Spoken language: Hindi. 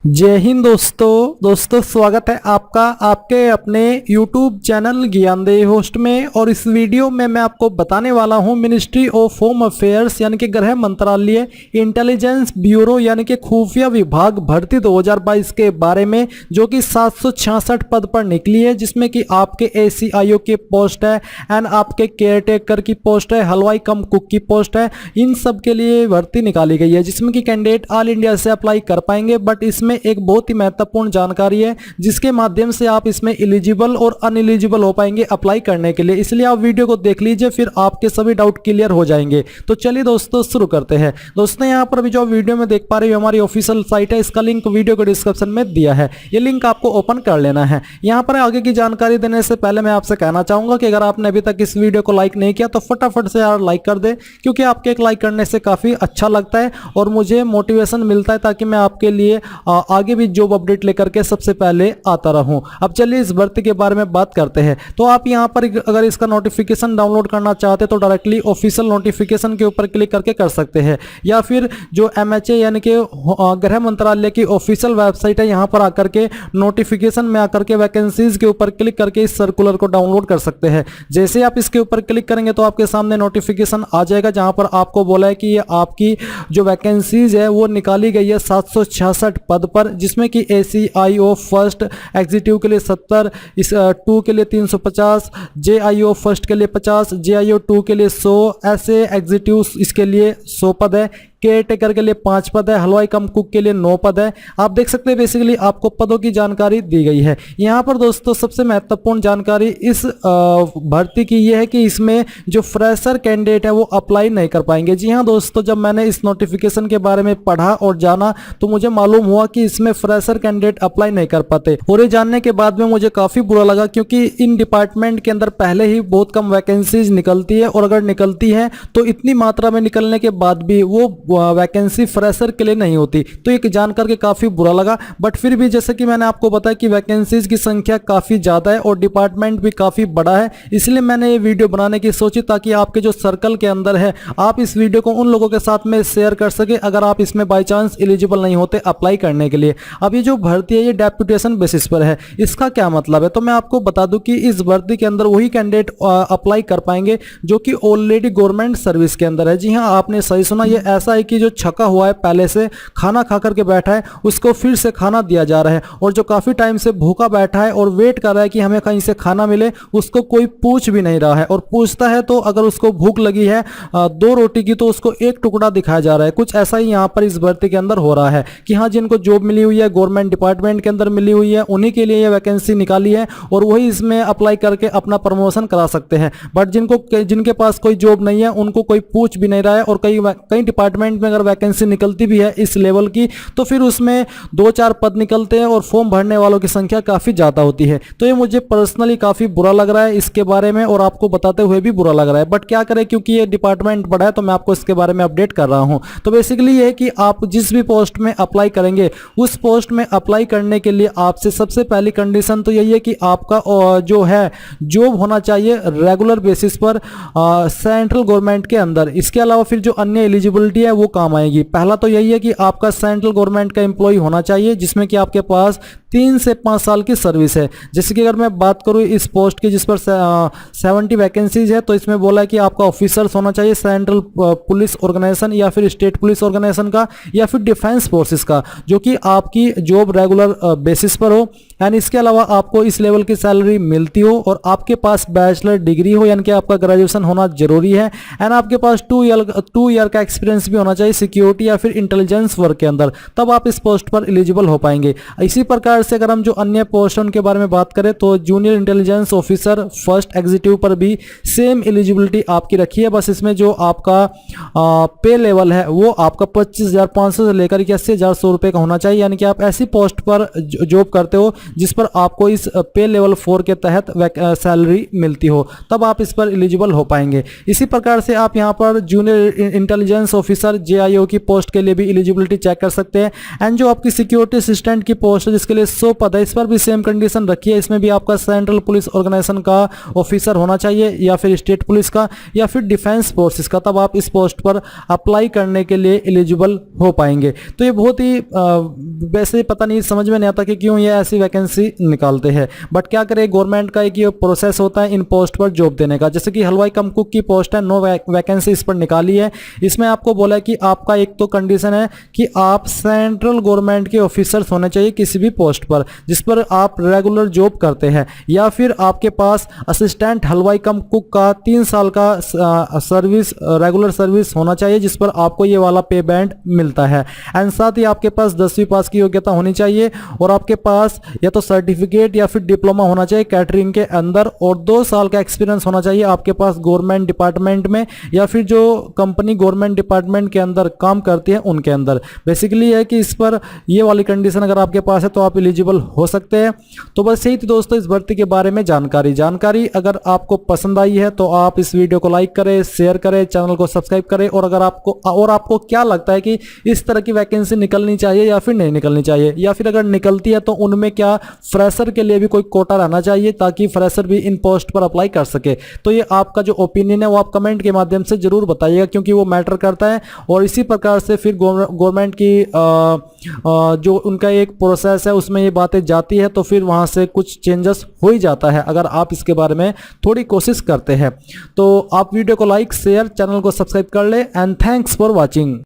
जय हिंद दोस्तों स्वागत है आपका आपके अपने YouTube चैनल ज्ञानदेव होस्ट में। और इस वीडियो में मैं आपको बताने वाला हूं मिनिस्ट्री ऑफ होम अफेयर्स यानी कि गृह मंत्रालय इंटेलिजेंस ब्यूरो यानी कि खुफिया विभाग भर्ती 2022 के बारे में, जो कि 766 पद पर निकली है, जिसमें कि आपके ACIO की पोस्ट है एंड आपके केयर टेकर की पोस्ट है, हलवाई कम कुक की पोस्ट है। इन सब के लिए भर्ती निकाली गई है, जिसमें कि कैंडिडेट ऑल इंडिया से अप्लाई कर पाएंगे। बट इसमें एक बहुत ही महत्वपूर्ण जानकारी है जिसके माध्यम से आप इसमें एलिजिबल और अनएलिजिबल हो पाएंगे अप्लाई करने के लिए। इसलिए आप वीडियो को देख लीजिए, फिर आपके सभी डाउट क्लियर हो जाएंगे। तो चलिए दोस्तों शुरू करते हैं। दोस्तों यहाँ पर भी जो वीडियो में देख पा रहे हो हमारी ऑफिशियल साइट है, इसका लिंक वीडियो के डिस्क्रिप्शन में दिया है। ये लिंक आपको ओपन कर लेना है। यहाँ पर आगे की जानकारी देने से पहले मैं आपसे कहना चाहूंगा कि अगर आपने अभी तक इस वीडियो को लाइक नहीं किया तो फटाफट से यार लाइक कर दे, क्योंकि आपके एक लाइक करने से काफी अच्छा लगता है और मुझे मोटिवेशन मिलता है, ताकि मैं आपके लिए आगे भी जॉब अपडेट लेकर के सबसे पहले आता रहूं। अब चलिए इस भर्ती के बारे में बात करते हैं। तो आप यहां पर अगर इसका नोटिफिकेशन डाउनलोड करना चाहते हैं तो डायरेक्टली ऑफिशियल नोटिफिकेशन के ऊपर क्लिक करके कर सकते हैं, या फिर जो MHA यानी कि गृह मंत्रालय की ऑफिशियल वेबसाइट है, यहां पर आकर के नोटिफिकेशन में आकर के वैकेंसीज के ऊपर क्लिक करके इस सर्कुलर को डाउनलोड कर सकते हैं। जैसे आप इसके ऊपर क्लिक करेंगे तो आपके सामने नोटिफिकेशन आ जाएगा, जहां पर आपको बोला है कि आपकी जो वैकेंसीज है वो निकाली गई है 766 पद पर, जिसमें कि ACIO फर्स्ट एग्जीक्यूटिव के लिए 70, इस 2 के लिए 350, JIO फर्स्ट के लिए 50, JIO 2 के लिए 100, ऐसे एग्जीक्यूटिव इसके लिए 100 पद है, केयर टेकर के लिए 5 पद है, हलवाई कम कुक के लिए 9 पद है। आप देख सकते हैं बेसिकली आपको पदों की जानकारी दी गई है। यहाँ पर दोस्तों सबसे महत्वपूर्ण जानकारी इस भर्ती की यह है कि इसमें जो फ्रेशर कैंडिडेट है वो अप्लाई नहीं कर पाएंगे। जी हाँ दोस्तों, जब मैंने इस नोटिफिकेशन के बारे में पढ़ा और जाना तो मुझे मालूम हुआ कि इसमें फ्रेशर कैंडिडेट अप्लाई नहीं कर पाते, और ये जानने के बाद में मुझे काफी बुरा लगा, क्योंकि इन डिपार्टमेंट के अंदर पहले ही बहुत कम वैकेंसीज निकलती है, और अगर निकलती है तो इतनी मात्रा में निकलने के बाद भी वो वैकेंसी फ्रेशर के लिए नहीं होती। तो ये जान करके काफी बुरा लगा। बट फिर भी जैसे कि मैंने आपको बताया कि वैकेंसीज की संख्या काफी ज्यादा है और डिपार्टमेंट भी काफी बड़ा है, इसलिए मैंने ये वीडियो बनाने की सोची, ताकि आपके जो सर्कल के अंदर है आप इस वीडियो को उन लोगों के साथ में शेयर कर सके अगर आप इसमें बाई चांस एलिजिबल नहीं होते अप्लाई करने के लिए। अब ये जो भर्ती है ये डेप्यूटेशन बेसिस पर है। इसका क्या मतलब है, तो मैं आपको बता दूं कि इस भर्ती के अंदर वही कैंडिडेट अप्लाई कर पाएंगे जो कि ऑलरेडी गवर्नमेंट सर्विस के अंदर है। जी हाँ, आपने सही सुना, ये ऐसा है कि जो छका हुआ है, पहले से खाना खा करके बैठा है, उसको फिर से खाना दिया जा रहा है, और जो काफी टाइम से भूखा बैठा है और वेट कर रहा है कि हमें कहीं से खाना मिले, उसको कोई पूछ भी नहीं रहा है, और पूछता है तो अगर उसको भूख लगी है 2 रोटी की तो उसको 1 टुकड़ा दिखाया जा रहा है। कुछ ऐसा ही यहाँ पर इस भर्ती के अंदर हो रहा है कि हाँ, जिनको जॉब मिली हुई है गवर्नमेंट डिपार्टमेंट के अंदर मिली हुई है, उन्हीं के लिए ये वैकेंसी निकाली है और वही इसमें अप्लाई करके अपना प्रमोशन करा सकते हैं। बट जिनके पास कोई जॉब नहीं है उनको कोई पूछ भी नहीं रहा है, और कई डिपार्टमेंट में अगर वैकेंसी निकलती भी है इस लेवल की तो फिर उसमें 2-4 पद निकलते हैं और फॉर्म भरने वालों की संख्या काफी ज्यादा होती है। तो ये मुझे पर्सनली काफी बुरा लग रहा है इसके बारे में, और आपको बताते हुए भी बुरा लग रहा है। बट क्या करें, क्योंकि ये डिपार्टमेंट बड़ा है तो मैं आपको इसके बारे में अपडेट कर रहा हूं। तो बेसिकली ये है कि आप जिस भी पोस्ट में अप्लाई करेंगे उस पोस्ट में अप्लाई करने के लिए आपसे सबसे पहली कंडीशन तो यही है कि आपका जो है जॉब होना चाहिए रेगुलर बेसिस पर सेंट्रल गवर्नमेंट के अंदर। इसके अलावा फिर जो अन्य एलिजिबिलिटी है वो काम आएगी। पहला तो यही है कि आपका सेंट्रल गवर्नमेंट का एम्प्लॉय होना चाहिए, जिसमें कि आपके पास 3 से 5 साल की सर्विस है। जैसे कि अगर मैं बात करूं इस पोस्ट की जिस पर 70 वैकेंसीज है, तो इसमें बोला है कि आपका ऑफिसर्स होना चाहिए सेंट्रल पुलिस ऑर्गेनाइजेशन या फिर स्टेट पुलिस ऑर्गेनाइजेशन का या फिर डिफेंस फोर्सेस का, जो कि आपकी जॉब रेगुलर बेसिस पर हो, एंड इसके अलावा आपको इस लेवल की सैलरी मिलती हो, और आपके पास बैचलर डिग्री हो यानी कि आपका ग्रेजुएशन होना जरूरी है, एंड आपके पास 2 ईयर का एक्सपीरियंस भी होना चाहिए सिक्योरिटी या फिर इंटेलिजेंस वर्क के अंदर, तब आप इस पोस्ट पर एलिजिबल हो पाएंगे। इसी प्रकार से अगर हम जो अन्य पोस्ट उनके बारे में बात करें तो junior intelligence officer first executive पर भी सेम एलिजिबिलिटी आपकी रखी है। बस इसमें जो आपका पे लेवल है वो आपका 25,500 से लेकर के 80,100 रुपए का होना चाहिए, यानी कि आप ऐसी पोस्ट पर जॉब करते हो जिस पर आपको इस पे लेवल 4 के तहत सैलरी मिलती हो, तब आप इस पर एलिजिबल हो पाएंगे। इसी प्रकार से आप यहाँ पर जूनियर इंटेलिजेंस ऑफिसर JIO की पोस्ट के लिए भी एलिजिबिलिटी चेक कर सकते हैं। एंड जो आपकी सिक्योरिटी असिस्टेंट की पोस्ट है जिसके लिए 100 पद है, इस पर भी सेम कंडीशन रखी है। इसमें भी आपका सेंट्रल पुलिस ऑर्गेनाइजेशन का ऑफिसर होना चाहिए या फिर स्टेट पुलिस का या फिर डिफेंस फोर्सेस का, तब आप इस पोस्ट पर अप्लाई करने के लिए एलिजिबल हो पाएंगे। तो ये बहुत ही वैसे पता नहीं समझ में नहीं आता कि क्यों ये ऐसी वैकेंसी निकालते हैं, बट क्या करें, गवर्नमेंट का एक ये प्रोसेस होता है इन पोस्ट पर जॉब देने का। जैसे कि हलवाई कम कुक की पोस्ट है, 9 वैकेंसी इस पर निकाली है। इसमें आपको बोला है कि आपका एक तो कंडीशन है कि आप सेंट्रल गवर्नमेंट के ऑफिसर्स होने चाहिए किसी भी पोस्ट पर जिस पर आप रेगुलर जॉब करते हैं, या फिर आपके पास असिस्टेंट हलवाई कम कुक का 3 साल का सर्विस रेगुलर सर्विस होना चाहिए जिस पर आपको ये वाला पे बैंड मिलता है। एंड साथ ही आपके पास 10वीं पास की योग्यता होनी चाहिए और आपके पास या तो सर्टिफिकेट या फिर डिप्लोमा होना चाहिए कैटरिंग के अंदर, और 2 साल का एक्सपीरियंस होना चाहिए आपके पास गवर्नमेंट डिपार्टमेंट में या फिर जो कंपनी गवर्नमेंट डिपार्टमेंट के अंदर काम करती है उनके अंदर। बेसिकली है कि इस पर ये वाली कंडीशन अगर आपके पास है तो आप एलिजिबल हो सकते हैं। तो बस यही थी दोस्तों इस भर्ती के बारे में जानकारी अगर आपको पसंद आई है तो आप इस वीडियो को लाइक करें, शेयर करें, चैनल को सब्सक्राइब करें। और अगर आपको क्या लगता है कि इस तरह की वैकेंसी निकलनी चाहिए या फिर नहीं निकलनी चाहिए, या फिर अगर निकलती है तो उनमें क्या फ्रेशर के लिए भी कोई कोटा रहना चाहिए ताकि फ्रेशर भी इन पोस्ट पर अप्लाई कर सके, तो ये आपका जो ओपिनियन है वो आप कमेंट के माध्यम से जरूर बताइएगा क्योंकि वो मैटर करता है। और इसी प्रकार से फिर गवर्नमेंट की जो उनका एक प्रोसेस है उसमें ये बातें जाती है तो फिर वहां से कुछ चेंजेस हो ही जाता है अगर आप इसके बारे में थोड़ी कोशिश करते हैं। तो आप वीडियो को लाइक शेयर चैनल को सब्सक्राइब कर ले एंड थैंक्स फॉर वॉचिंग।